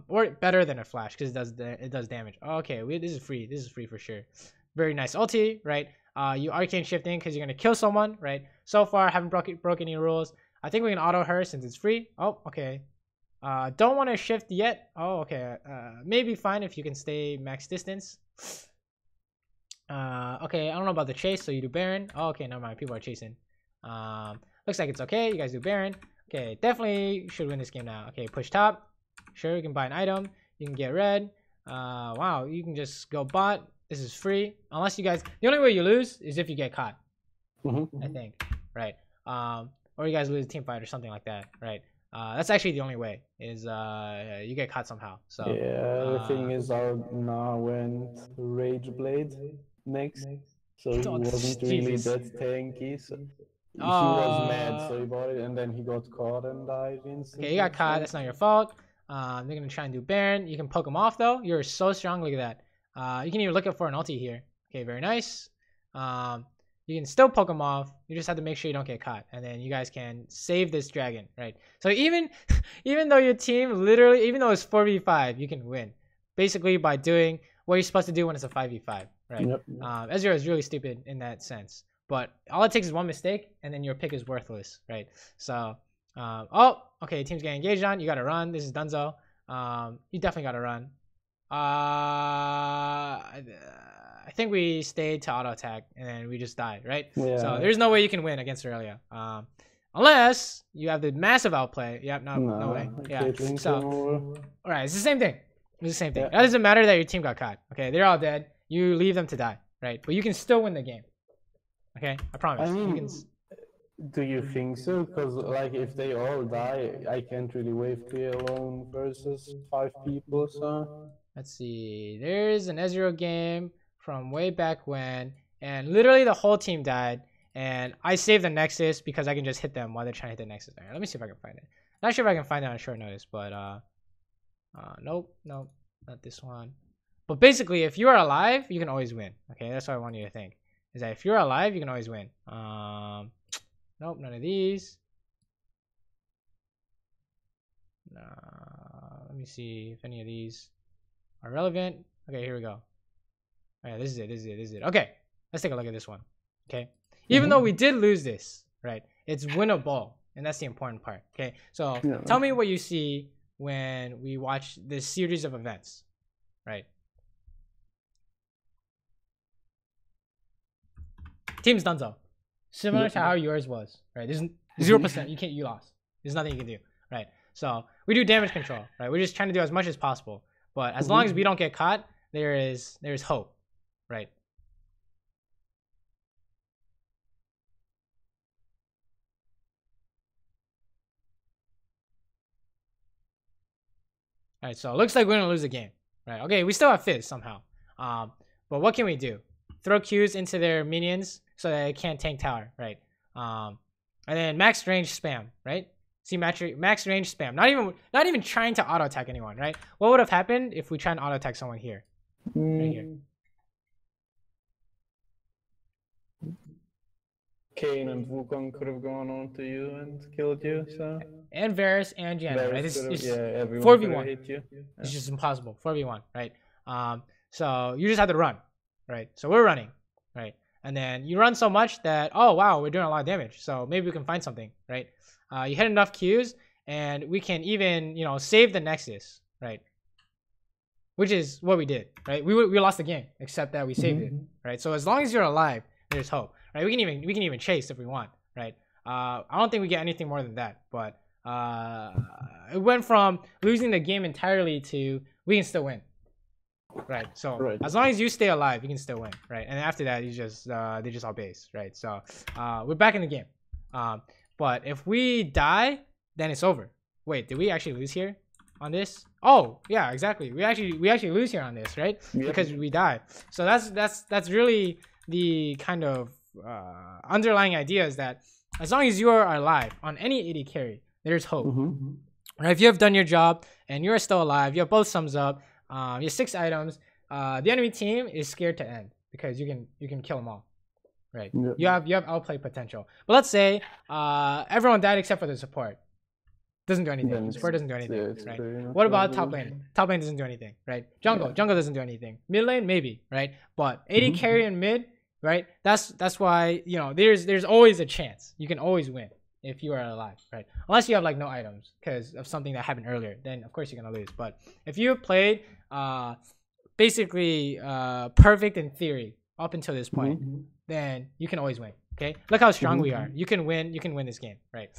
Or better than a flash, because it does damage. Okay, this is free. This is free for sure. Very nice ulti, right? You arcane shifting because you're gonna kill someone, right? So far, haven't broke any rules. I think we can auto her since it's free. Oh, okay. Don't want to shift yet. Oh, okay. Maybe fine if you can stay max distance. Okay, I don't know about the chase, so you do Baron. Oh, okay, never mind. People are chasing. Looks like it's okay. You guys do Baron. Okay, definitely should win this game now. Okay, push top. Sure, you can buy an item. You can get red. Wow, you can just go bot. This is free. Unless you guys, the only way you lose is if you get caught. I think, right? Or you guys lose a team fight or something like that, right? That's actually the only way is you get caught somehow. So yeah, the thing is, our Na went Rage Blade next, so he wasn't really that tanky. So he was mad, so he bought it, and then he got caught and died instantly. Okay, you got caught. That's not your fault. They're gonna try and do Baron. You can poke him off though. You're so strong. Look at that. You can even look up for an ulti here. Okay, very nice. You can still poke him off. You just have to make sure you don't get caught, and then you guys can save this dragon, right? So even though your team literally, even though it's 4v5, you can win basically by doing what you're supposed to do when it's a 5v5, right? Yep. Ezreal is really stupid in that sense, but all it takes is one mistake, and then your pick is worthless, right? So, oh, okay, team's getting engaged on. You gotta run. This is Dunzo. You definitely gotta run. I think we stayed to auto attack and then we just died, right? Yeah. So there's no way you can win against Aurelia, unless you have the massive outplay. Yep, no way. Yeah. So, all right, it's the same thing. It's the same thing. Yeah. That doesn't matter that your team got caught. Okay, they're all dead. You leave them to die, right? But you can still win the game. Okay, I promise. I mean, you can... Do you think so? Because like if they all die, I can't really wave clear alone versus 5 people. So let's see. There's an Ezreal game from way back when, and literally the whole team died, and I saved the Nexus because I can just hit them while they're trying to hit the Nexus. Right, let me see if I can find it. Not sure if I can find it on short notice, but nope, not this one. But basically, if you are alive, you can always win. Okay, that's what I want you to think, is that if you're alive, you can always win. Nope, none of these. Let me see if any of these are relevant. Okay, here we go. Yeah, this is it. Okay, let's take a look at this one. Okay, even though we did lose this, right, it's winnable, and that's the important part. Okay, so tell me what you see when we watch this series of events, right? Team's Dunzo, similar to how yours was, right? There's 0%. You lost. There's nothing you can do, right? So we do damage control, right? We're just trying to do as much as possible, but as long as we don't get caught, there's hope. Right. All right, so it looks like we're gonna lose the game. Right. Okay, we still have Fizz somehow. But what can we do? Throw Qs into their minions so that it can't tank tower, right? And then max range spam, right? See max range spam. Not even trying to auto attack anyone, right? What would have happened if we try and auto attack someone here? Right here. Kane and Wukong could have gone on to you and killed you, so. And Varus and Janna, right? It's 4v1. Yeah. It's just impossible. 4v1, right? So you just have to run, right? So we're running, right? And then you run so much that, oh wow, we're doing a lot of damage. So maybe we can find something, right? You hit enough Qs, and we can even, save the Nexus, right? Which is what we did, right? We lost the game, except that we saved it, right? So as long as you're alive, there's hope. Right, we can even chase if we want, right? I don't think we get anything more than that, but it went from losing the game entirely to we can still win, right? So as long as you stay alive, you can still win, right? And after that, you just they just all base, right? So we're back in the game, but if we die, then it's over. Wait, did we actually lose here on this? Oh yeah, exactly. We actually lose here on this, right? Yep. Because we die. So that's really the kind of underlying idea is that as long as you are alive on any AD carry, there's hope. Right? If you have done your job and you're still alive, you have both sums up, you have 6 items, the enemy team is scared to end because you can kill them all, right? You have outplay potential. But let's say everyone died except for the support. Doesn't do anything. Support doesn't do anything, right? What about top lane? Top lane doesn't do anything, right? Jungle doesn't do anything. Mid lane maybe, right? But AD carry and mid, right? That's why, there's always a chance. You can always win if you are alive, right? Unless you have like no items because of something that happened earlier, then of course you're gonna lose. But if you played basically perfect in theory up until this point, then you can always win. Okay, look how strong we are. You can win this game, right?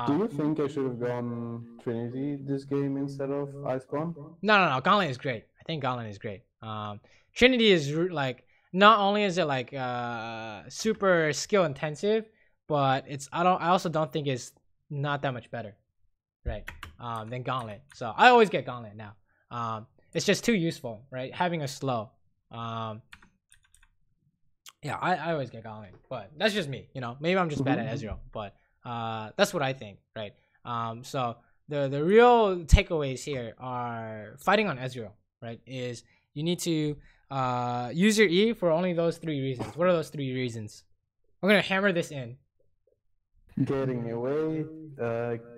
Do you think I should have gone Trinity this game instead of Iceborne? No. Gauntlet is great. I think Gauntlet is great. Trinity is like, not only is it like super skill intensive, but I also don't think it's not that much better. right, than Gauntlet. So I always get Gauntlet now. It's just too useful, right? Having a slow. Yeah, I always get Gauntlet, but that's just me, you know. Maybe I'm just bad at Ezreal, but that's what I think, right? So the real takeaways here are fighting on Ezreal, right? Is you need to use your E for only those 3 reasons. What are those 3 reasons? We're gonna hammer this in. Getting away,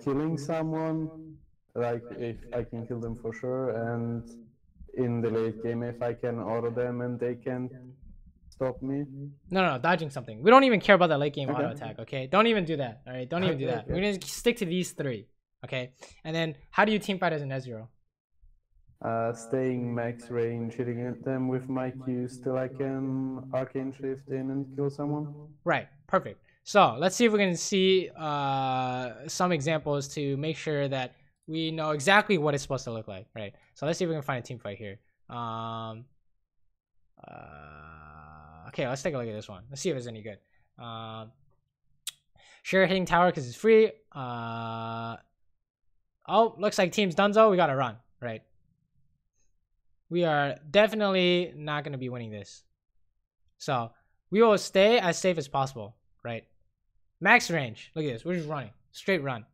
killing someone, like if I can kill them for sure, and in the late game if I can auto them and they can stop me. No, dodging something. We don't even care about the late game auto attack, okay? Don't even do that, all right? Don't even do that. We're gonna stick to these 3, okay? And then how do you team fight as an Ezreal? Staying max range, hitting at them with my Qs till I can arcane shift in and kill someone. Right, perfect. So let's see if we can see some examples to make sure that we know exactly what it's supposed to look like, right? So let's see if we can find a team fight here. Okay, let's take a look at this one. Let's see if it's any good. Sure, hitting tower because it's free. Oh, looks like team's donezo. We gotta run, right? We are definitely not gonna be winning this. So we will stay as safe as possible, right? Max range. Look at this. We're just running. Straight run.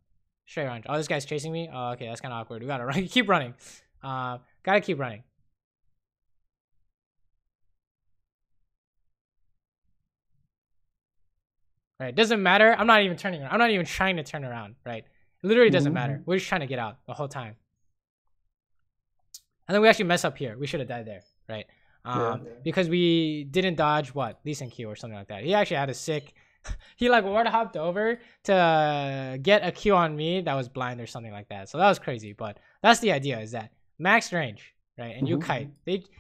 Straight run. Oh, this guy's chasing me. Oh, okay, that's kind of awkward. We gotta run. Keep running. Gotta keep running. Right. Doesn't matter. I'm not even turning around. I'm not even trying to turn around. Right. It literally doesn't matter. We're just trying to get out the whole time. And then we actually mess up here. We should have died there. Right. Because we didn't dodge what? Lee Sin Q or something like that. He actually had a sick. He like ward hopped over to get a Q on me that was blind or something like that. So that was crazy. But that's the idea, is that max range, right? And you kite.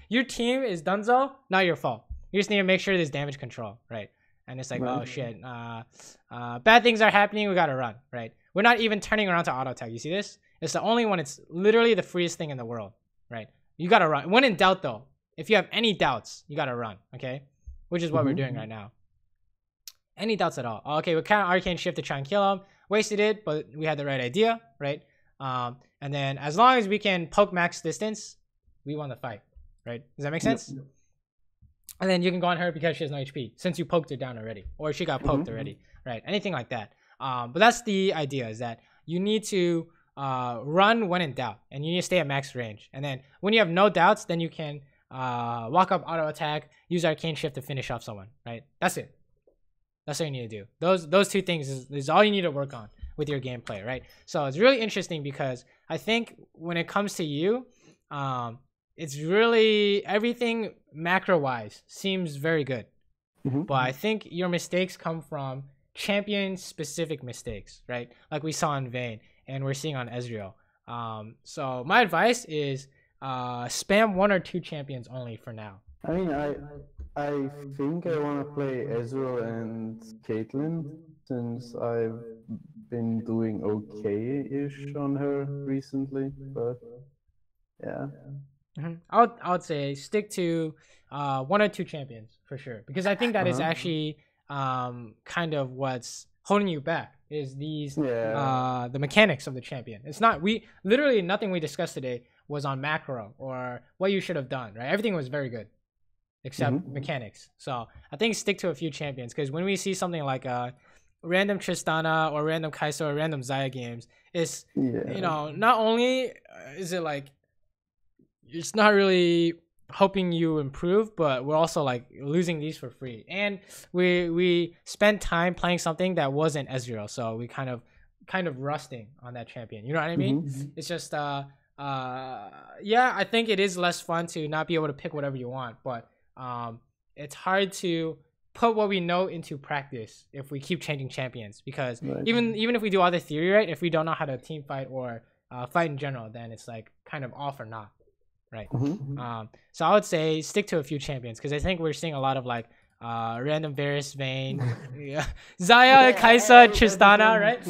Your team is donezo, not your fault. You just need to make sure there's damage control, right? And it's like, oh shit, bad things are happening. We gotta run, right? We're not even turning around to auto attack. You see this? It's the only one. It's literally the freest thing in the world, right? You gotta run. When in doubt, though, if you have any doubts, you gotta run, okay? Which is what we're doing right now. Any doubts at all? Okay, we kind of arcane shift to try and kill him. Wasted it, but we had the right idea, right? And then as long as we can poke max distance, we won the fight, right? Does that make sense? Yep. And then you can go on her because she has no HP, since you poked her down already, or she got poked already, right? Anything like that. But that's the idea, is that you need to run when in doubt, and you need to stay at max range. And then when you have no doubts, then you can walk up, auto attack, use arcane shift to finish off someone, right? That's it. That's what you need to do. Those 2 things is all you need to work on with your gameplay, right? So it's really interesting because I think when it comes to you, it's really everything macro-wise seems very good. But I think your mistakes come from champion-specific mistakes, right? Like we saw in Vayne and we're seeing on Ezreal. So my advice is spam 1 or 2 champions only for now. I mean, I think I want to play Ezreal and Caitlyn, since I've been doing okay-ish on her recently, but yeah. I would say stick to 1 or 2 champions for sure, because I think that is actually kind of what's holding you back, is these the mechanics of the champion. It's not literally nothing we discussed today was on macro or what you should have done, right? Everything was very good except mechanics. So I think stick to a few champions, because when we see something like random Tristana or random Kai'Sa or random Xayah games, it's you know, not only is it like it's not really hoping you improve, but we're also like losing these for free, and we spent time playing something that wasn't Ezreal, so we kind of rusting on that champion, you know what I mean? It's just yeah, I think it is less fun to not be able to pick whatever you want, but it's hard to put what we know into practice if we keep changing champions, because even if we do all the theory right, if we don't know how to team fight or fight in general, then it's like kind of off or not, right? So I would say stick to a few champions, because I think we're seeing a lot of like random Varus, Vayne, Xayah, Kai'Sa, Tristana, right?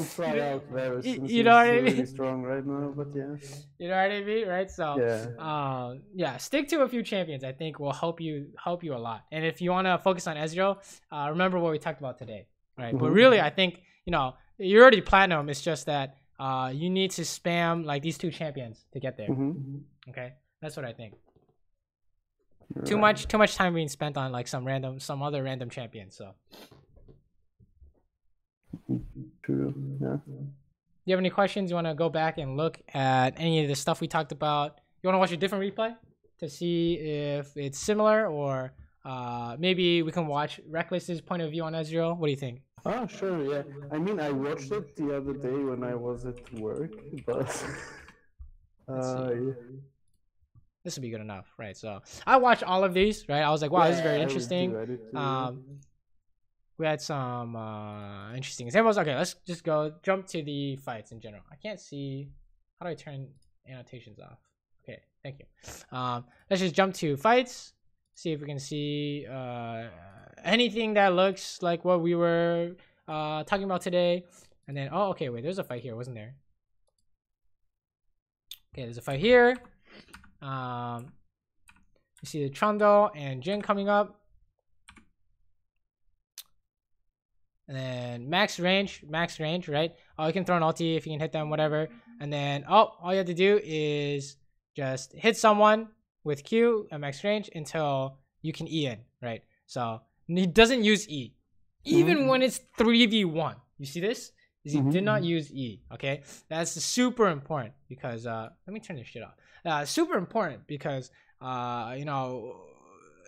You know what I mean? Really strong right now, but yeah. You know what I mean, right? So yeah, stick to a few champions. I think will help you a lot. And if you want to focus on Ezreal, remember what we talked about today, right? But really, I think, you know, you're already platinum. It's just that you need to spam like these 2 champions to get there. Okay, that's what I think. Too much time being spent on like some other random champion. So true. Yeah. You have any questions? You want to go back and look at any of the stuff we talked about? You want to watch a different replay to see if it's similar, or maybe we can watch Reckless's point of view on Ezreal? What do you think? Oh, sure, yeah. I mean, I watched it the other day when I was at work, but yeah. This would be good enough, right? So I watched all of these, right? I was like, wow, this is very interesting. We had some interesting examples. Okay, let's just jump to the fights in general. I can't see. How do I turn annotations off? Okay, thank you. Let's just jump to fights. See if we can see anything that looks like what we were talking about today. And then, oh, okay, wait, there's a fight here, wasn't there? Okay, there's a fight here. You see the Trundle and Jin coming up. And then max range, right? Oh, you can throw an ulti if you can hit them, whatever. And then, all you have to do is just hit someone with Q at max range until you can E in, right? So he doesn't use E, even when it's 3v1. You see this? He did not use E, okay? That's super important because, let me turn this shit off. Super important because, you know,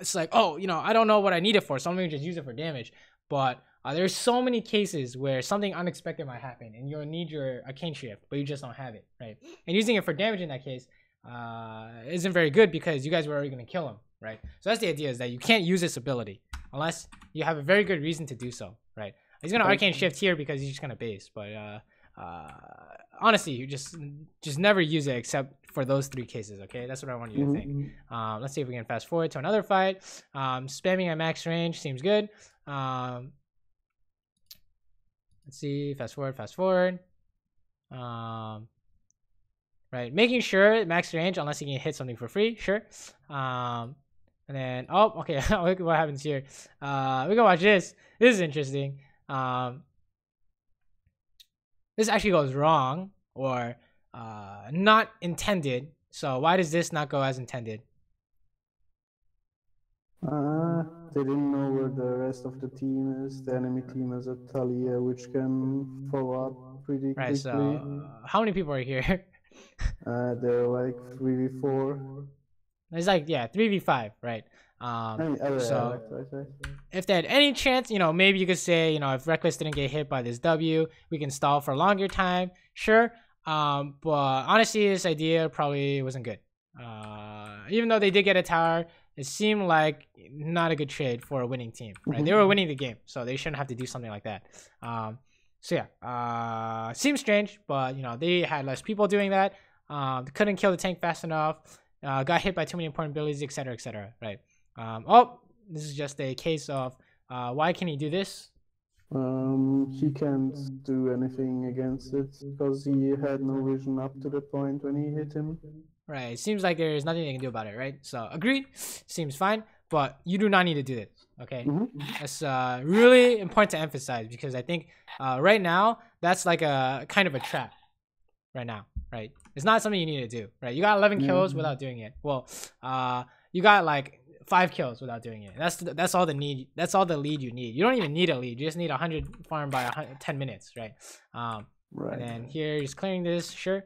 it's like, oh, you know, I don't know what I need it for, so I'm going to just use it for damage. But there's so many cases where something unexpected might happen and you'll need your arcane shift, but you just don't have it, right? And using it for damage in that case isn't very good because you guys were already going to kill him, right? So that's the idea, is that you can't use this ability unless you have a very good reason to do so, right? He's going to arcane shift here because he's just going to base, but honestly, you just never use it except for those 3 cases, okay? That's what I want you to think. Let's see if we can fast forward to another fight. Spamming at max range seems good. Let's see, fast forward. Right, making sure max range unless you can hit something for free, sure. And then, oh, okay, look at what happens here. We can watch this. This is interesting. This actually goes wrong, or not intended. So why does this not go as intended? They didn't know where the rest of the team is. The enemy team is a Talia, which can follow up pretty quickly. Right, so how many people are here? They're like 3v4. It's like, yeah, 3v5, right? So if they had any chance, you know, maybe you could say, you know, if Reckless didn't get hit by this W, we can stall for a longer time, sure. But honestly, this idea probably wasn't good. Even though they did get a tower, it seemed like not a good trade for a winning team, right? They were winning the game, so they shouldn't have to do something like that. So yeah, seems strange, but you know, they had less people doing that. Couldn't kill the tank fast enough. Got hit by too many important abilities, etc., right? Oh, this is just a case of why can he do this? He can't do anything against it because he had no vision up to the point when he hit him. Right, it seems like there's nothing they can do about it, right? So agreed, seems fine, but you do not need to do this, okay? That's really important to emphasize because I think right now that's like a kind of a trap right now, right? It's not something you need to do, right? You got 11 kills without doing it. Well, you got like 5 kills without doing it. That's all the need. That's all the lead you need. You don't even need a lead. You just need 100 farm by 10 minutes, right? Right. And then here, just clearing this, sure.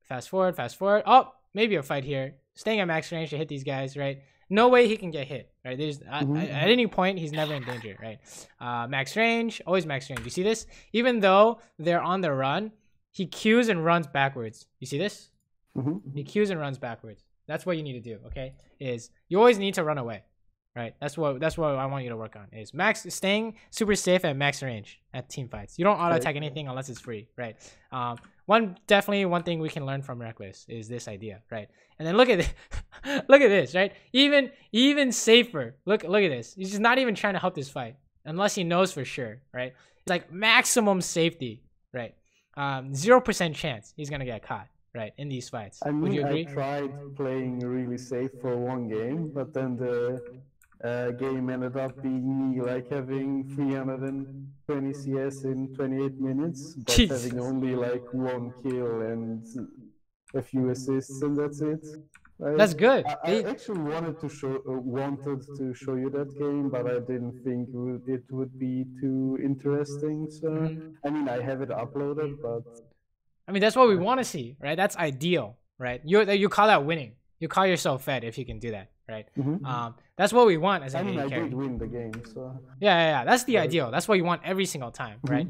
Fast forward. Oh, maybe a fight here. Staying at max range to hit these guys, right? No way he can get hit, right? There's at any point he's never in danger, right? Max range, always max range. You see this? Even though they're on the run, he Qs and runs backwards. You see this? He Qs and runs backwards. That's what you need to do, okay? Is you always need to run away, right? That's what I want you to work on. Is staying super safe at max range at team fights. You don't auto attack anything unless it's free, right? One thing we can learn from Reckless is this idea, right? And then look at this, look at this, right? Even safer. Look at this. He's just not even trying to help this fight unless he knows for sure, right? It's like maximum safety, right? 0% chance he's gonna get caught, right, in these fights. I mean, would you agree? I tried playing really safe for one game, but then the game ended up being me like having 320 CS in 28 minutes, but Jesus. having only like 1 kill and a few assists, and that's it. That's good. I actually wanted to show you that game, but I didn't think it would be too interesting. So I mean, I have it uploaded, but I mean, that's what we want to see, right? That's ideal, right? You call that winning. You call yourself fed if you can do that, right? That's what we want as a game character. I did win the game, so yeah. That's the ideal. That's what you want every single time, right?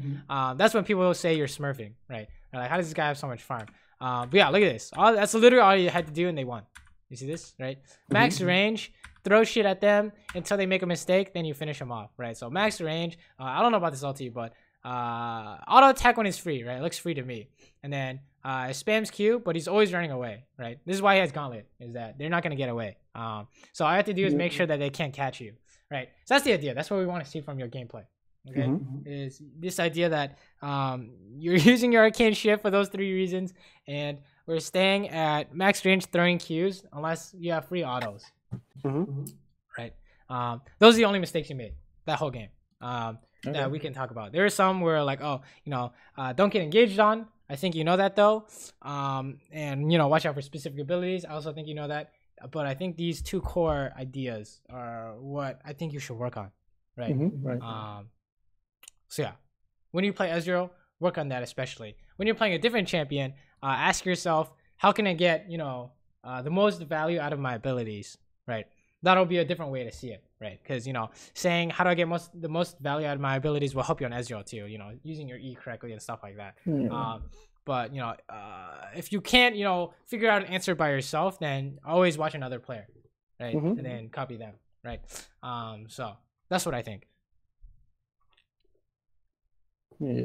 That's when people will say you're smurfing, right? They're like, how does this guy have so much farm? But yeah, look at this. That's literally all you had to do, and they won. You see this, right? Max range, throw shit at them until they make a mistake, then you finish them off, right? So max range. I don't know about this ulti, but auto attack when it's free, right? It looks free to me. And then spams Q, but he's always running away, right? This is why he has Gauntlet, is that they're not going to get away. So all I have to do is make sure that they can't catch you, right? So that's the idea. That's what we want to see from your gameplay, okay? Is this idea that you're using your arcane shift for those 3 reasons, and we're staying at max range throwing Qs unless you have free autos, right? Those are the only mistakes you made that whole game. That we can talk about. There are some where like, oh, don't get engaged on. I think you know that though. And watch out for specific abilities. I also think you know that. But I think these 2 core ideas are what I think you should work on, right? So yeah, when you play Ezreal, work on that especially. When you're playing a different champion, ask yourself, how can I get the most value out of my abilities, right? That'll be a different way to see it, right? Because saying how do I get the most value out of my abilities will help you on Ezreal too. Using your E correctly and stuff like that. But if you can't figure out an answer by yourself, then always watch another player, right? And then copy them, right? So that's what I think. Yeah.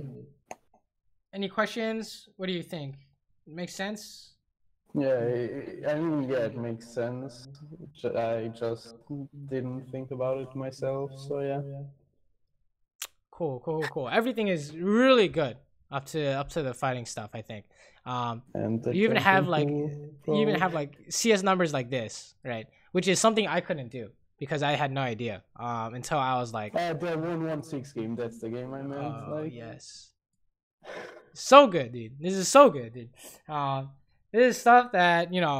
Any questions? What do you think? Makes sense? Yeah, I mean, yeah, it makes sense. I just didn't think about it myself, so yeah. Cool. Everything is really good up to the fighting stuff, I think. And you even have like CS numbers like this, right? Which is something I couldn't do because I had no idea until I was like, the 116 game. That's the game I meant. Oh yes, so good, dude. This is so good, dude. This is stuff that a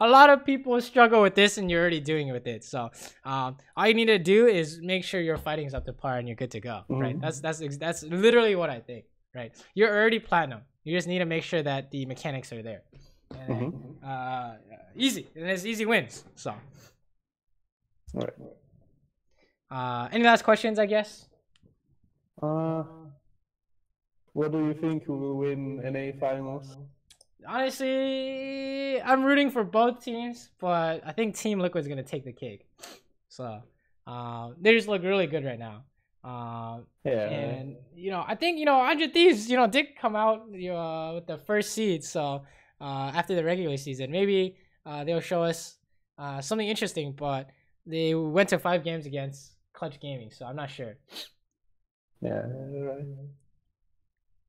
lot of people struggle with this, and you're already doing it with it. So all you need to do is make sure your fighting's up to par, and you're good to go. Right? That's literally what I think. Right? You're already platinum. You just need to make sure that the mechanics are there. And easy, and it's easy wins. So. All right. Any last questions? I guess. What do you think who will win NA finals? Honestly, I'm rooting for both teams, but I think Team Liquid's gonna take the cake. So, they just look really good right now. And I think 100 Thieves did come out with the first seed. So after the regular season, maybe they'll show us something interesting. But they went to 5 games against Clutch Gaming, so I'm not sure. Yeah, right.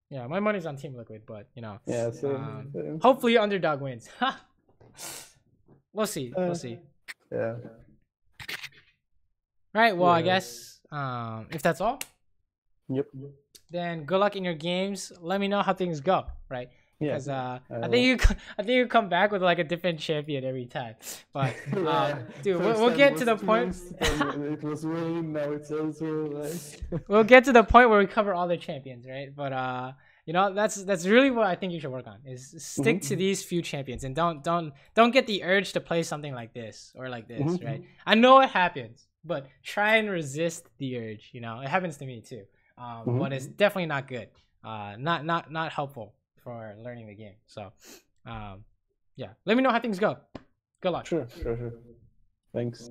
Yeah, my money's on Team Liquid, but yeah, same. Hopefully underdog wins. We'll see. Yeah. All right. Well, I guess if that's all. Yep. Then good luck in your games. Let me know how things go. Right. Because I think you come back with like a different champion every time. But dude, we'll get to the point. It was Rain, now it's Ezreal. We'll get to the point where we cover all the champions, right? But that's really what I think you should work on is stick to these few champions and don't get the urge to play something like this or like this, right? I know it happens, but try and resist the urge. It happens to me too. But it's definitely not good. Not helpful for learning the game. So yeah, let me know how things go. Good luck. Sure. Thanks.